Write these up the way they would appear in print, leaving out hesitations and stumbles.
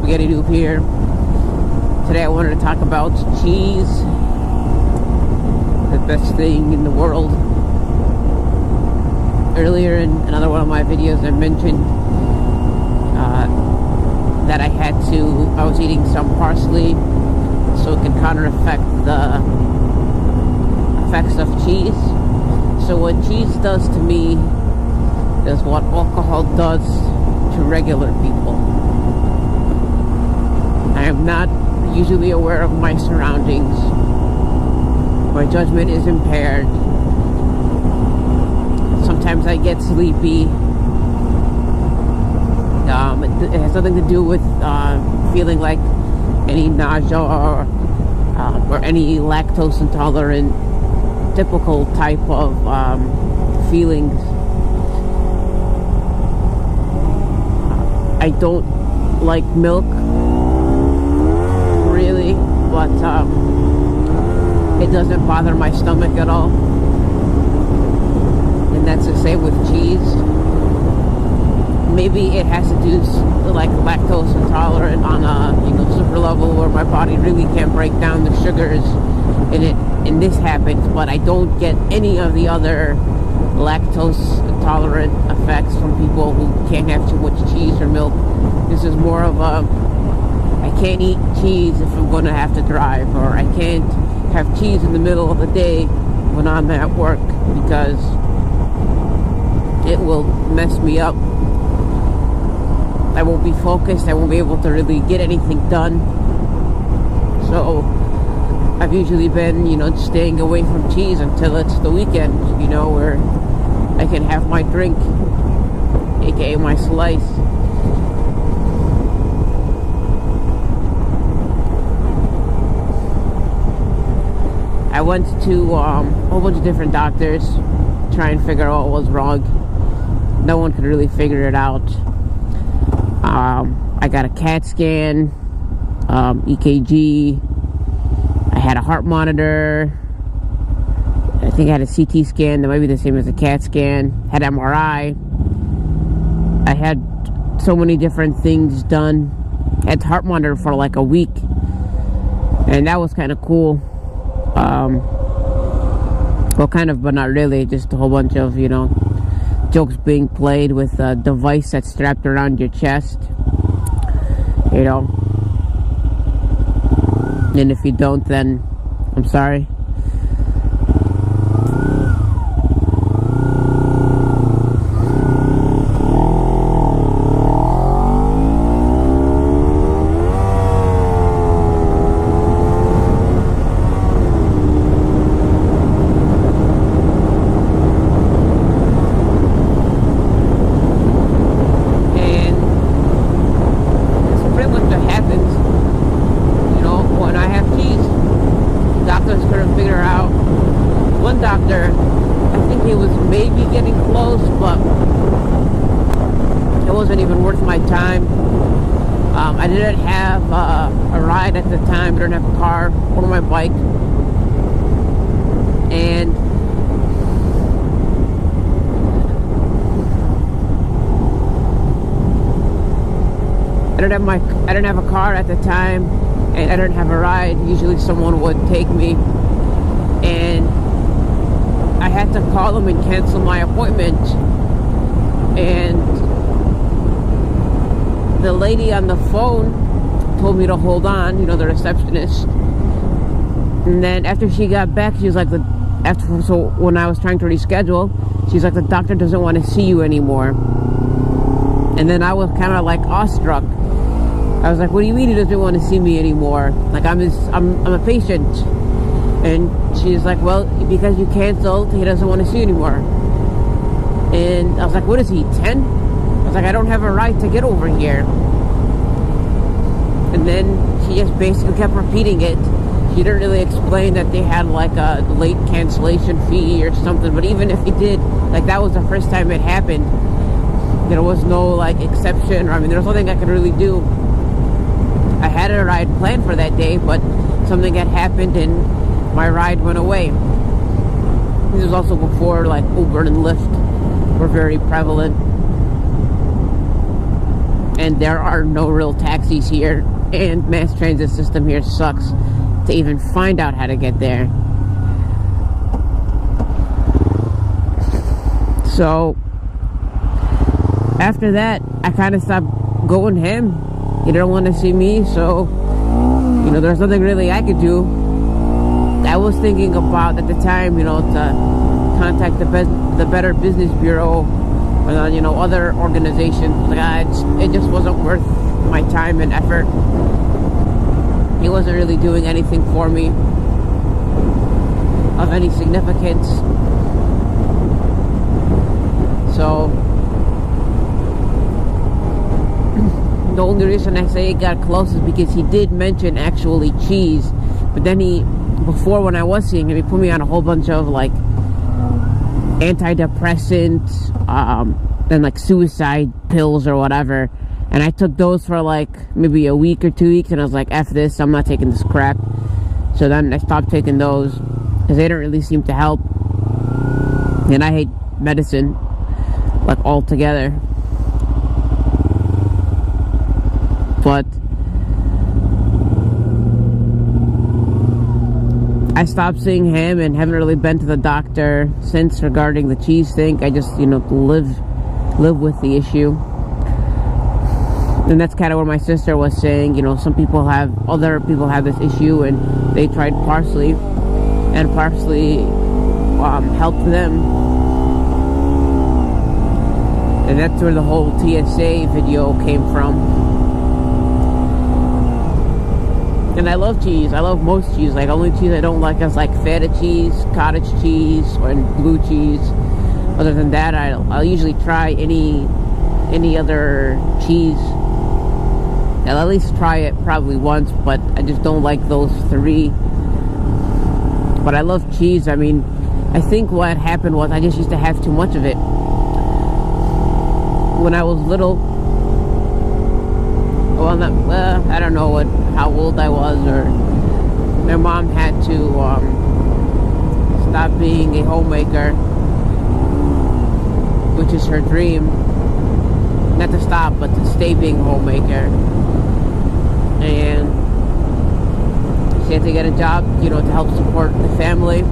SpaghettiNoob here. Today I wanted to talk about cheese, the best thing in the world. Earlier in another one of my videos I mentioned that I was eating some parsley so it can counter-effect the effects of cheese. So what cheese does to me is what alcohol does to regular people. I am not usually aware of my surroundings. My judgment is impaired. Sometimes I get sleepy. It has nothing to do with feeling like any nausea or any lactose intolerant typical type of feelings. I don't like milk really, but it doesn't bother my stomach at all. And that's the same with cheese. Maybe it has to do like lactose intolerant on a super level where my body really can't break down the sugars and this happens, but I don't get any of the other lactose intolerant effects from people who can't have too much cheese or milk. This is more of a, I can't eat cheese if I'm going to have to drive, or I can't have cheese in the middle of the day when I'm at work because it will mess me up. I won't be focused. I won't be able to really get anything done. So I've usually been, staying away from cheese until it's the weekend, where I can have my drink, aka my slice. I went to a whole bunch of different doctors to try and figure out what was wrong. No one could really figure it out. I got a CAT scan, EKG. I had a heart monitor. I think I had a CT scan that might be the same as a CAT scan. Had MRI. I had so many different things done. Had the heart monitor for like a week, and that was kind of cool. Well, kind of, but not really. Just a whole bunch of jokes being played with a device that's strapped around your chest. And if you don't, then I'm sorry. Doctor, I think he was maybe getting close, but it wasn't even worth my time. I didn't have a ride at the time. I didn't have a car or my bike, and I didn't have a car at the time, and I didn't have a ride. Usually someone would take me, and I had to call them and cancel my appointment. And the lady on the phone told me to hold on, the receptionist. And then after she got back, she was like, so when I was trying to reschedule, she's like, the doctor doesn't want to see you anymore. And then I was kind of like awestruck. I was like, what do you mean he doesn't want to see me anymore? Like, I'm a patient. And she's like, well, because you canceled, he doesn't want to see you anymore. And I was like, what is he, 10? I was like, I don't have a right to get over here. And then she just basically kept repeating it. She didn't really explain that they had like a late cancellation fee or something. But even if he did, like, that was the first time it happened. There was no like exception, or there was nothing I could really do. I had a ride planned for that day, but something had happened and my ride went away. This was also before like Uber and Lyft were very prevalent. and there are no real taxis here, and mass transit system here sucks to even find out how to get there. So after that, I kind of stopped going ham. He didn't want to see me, so you know, there's nothing really I could do. I was thinking about at the time, you know, to contact the Better Business Bureau, or you know, other organizations. Like, it just wasn't worth my time and effort. He wasn't really doing anything for me of any significance. So the only reason I say it got close is because he did mention actually cheese, but then before when I was seeing him, he put me on a whole bunch of like antidepressants, and like suicide pills or whatever, and I took those for like maybe a week or 2 weeks, and I was like, F this, I'm not taking this crap. So then I stopped taking those because they don't really seem to help, and I hate medicine like altogether. But I stopped seeing him and haven't really been to the doctor since regarding the cheese thing. I just, you know, live with the issue. And that's kind of what my sister was saying. You know, other people have this issue, and they tried parsley, and parsley helped them. And that's where the whole TSA video came from. And I love cheese. I love most cheese. Like, only cheese I don't like is like feta cheese, cottage cheese, or blue cheese. Other than that, I'll usually try any other cheese. I'll at least try it probably once, but I just don't like those three. But I love cheese. I mean, I think what happened was I just used to have too much of it. When I was little, well, I don't know how old I was, or my mom had to stop being a homemaker, which is her dream. Not to stop, but to stay being a homemaker. And she had to get a job, you know, to help support the family.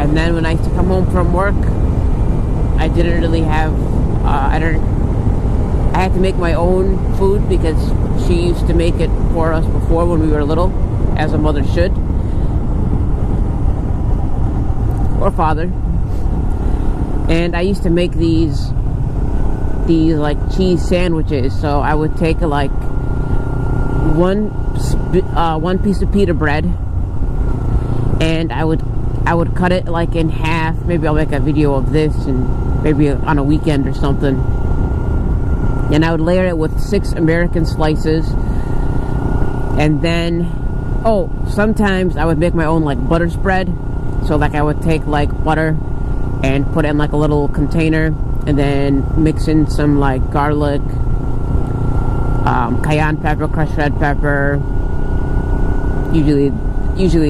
And then when I used to come home from work, I didn't really have, I had to make my own food because she used to make it for us before when we were little, as a mother should. Or father. And I used to make these like cheese sandwiches. So I would take like one piece of pita bread, and I would cut it like in half. Maybe I'll make a video of this, and maybe on a weekend or something. And I would layer it with 6 American slices. And then, sometimes I would make my own like butter spread. So like I would take like butter and put it in like a little container, and then mix in some like garlic, cayenne pepper, crushed red pepper. Usually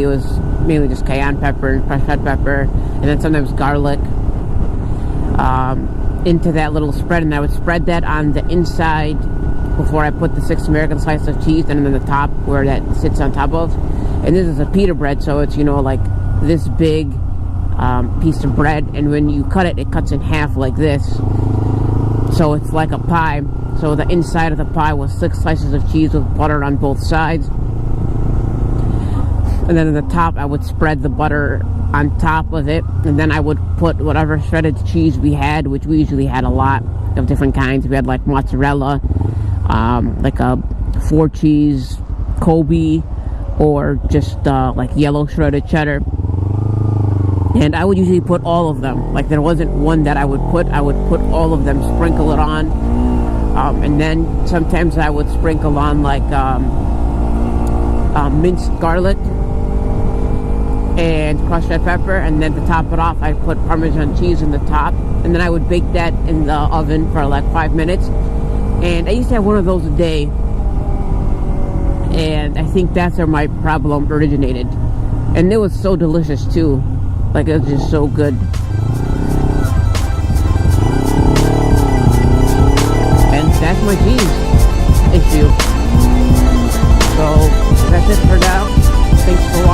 it was mainly just cayenne pepper and crushed red pepper, and then sometimes garlic. Into that little spread, and I would spread that on the inside before I put the 6 American slices of cheese, and then the top where that sits on top of. And this is a pita bread, so it's, you know, like this big piece of bread, and when you cut it, it cuts in half like this, so it's like a pie. So the inside of the pie was 6 slices of cheese with butter on both sides, and then at the top I would spread the butter on top of it, and then I would put whatever shredded cheese we had, which we usually had a lot of different kinds. We had like mozzarella, like a 4 cheese Kobe, or just like yellow shredded cheddar. And I would usually put all of them. Like, there wasn't one that I would put all of them, sprinkle it on, and then sometimes I would sprinkle on like minced garlic and crushed red pepper, and then to top it off, I'd put Parmesan cheese in the top, and then I would bake that in the oven for like 5 minutes. And I used to have one of those a day, and I think that's where my problem originated. And it was so delicious too. Like, it was just so good. And that's my cheese. you. So that's it for now. Thanks for watching.